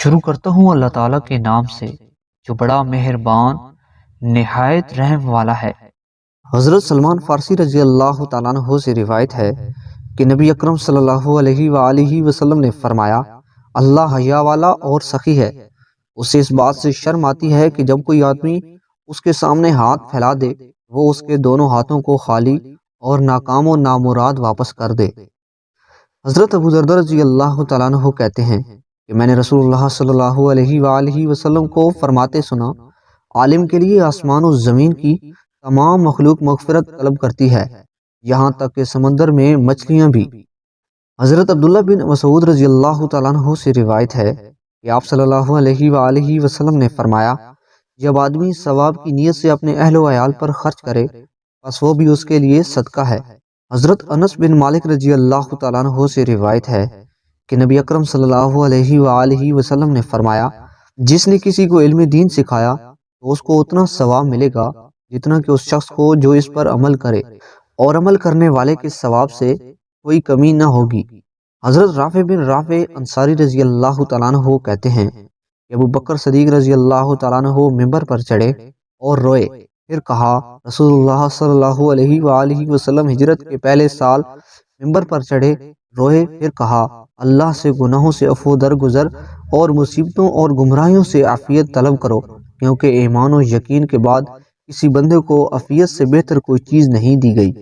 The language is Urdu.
شروع کرتا ہوں اللہ تعالیٰ کے نام سے جو بڑا مہربان نہایت رحم والا ہے۔ حضرت سلمان فارسی رضی اللہ تعالیٰ عنہ سے روایت ہے کہ نبی اکرم صلی اللہ علیہ وآلہ وسلم نے فرمایا، اللہ حیا والا اور سخی ہے۔ اسے اس بات سے شرم آتی ہے کہ جب کوئی آدمی اس کے سامنے ہاتھ پھیلا دے وہ اس کے دونوں ہاتھوں کو خالی اور ناکام و نامراد واپس کر دے۔ حضرت ابو ذر رضی اللہ تعالیٰ عنہ کہتے ہیں کہ میں نے رسول اللہ صلی اللہ علیہ وآلہ وسلم کو فرماتے سنا، عالم کے لیے آسمان و زمین کی تمام مخلوق مغفرت طلب کرتی ہے، یہاں تک کہ سمندر میں مچھلیاں بھی۔ حضرت عبداللہ بن مسعود رضی اللہ تعالیٰ عنہ سے روایت ہے کہ آپ صلی اللہ علیہ وآلہ وسلم نے فرمایا، جب آدمی ثواب کی نیت سے اپنے اہل و عیال پر خرچ کرے بس وہ بھی اس کے لیے صدقہ ہے۔ حضرت انس بن مالک رضی اللہ تعالیٰ عنہ سے روایت ہے کہ نبی اکرم صلی اللہ علیہ وآلہ وسلم نے فرمایا، جس نے کسی کو علم دین سکھایا تو اس کو اتنا ثواب ملے گا جتنا کہ اس شخص کو جو اس پر عمل کرے، اور عمل کرنے والے کے ثواب سے کوئی کمی نہ ہوگی۔ حضرت رافع بن رافع انصاری رضی اللہ تعالیٰ عنہ کہتے ہیں کہ ابو بکر صدیق رضی اللہ تعالیٰ عنہ ممبر پر چڑھے اور روئے، پھر کہا، رسول اللہ صلی اللہ علیہ وآلہ وسلم ہجرت کے پہلے سال ممبر پر چڑھے، روئے، پھر کہا، اللہ سے گناہوں سے عفو درگزر اور مصیبتوں اور گمراہیوں سے عافیت طلب کرو، کیونکہ ایمان و یقین کے بعد کسی بندے کو عافیت سے بہتر کوئی چیز نہیں دی گئی۔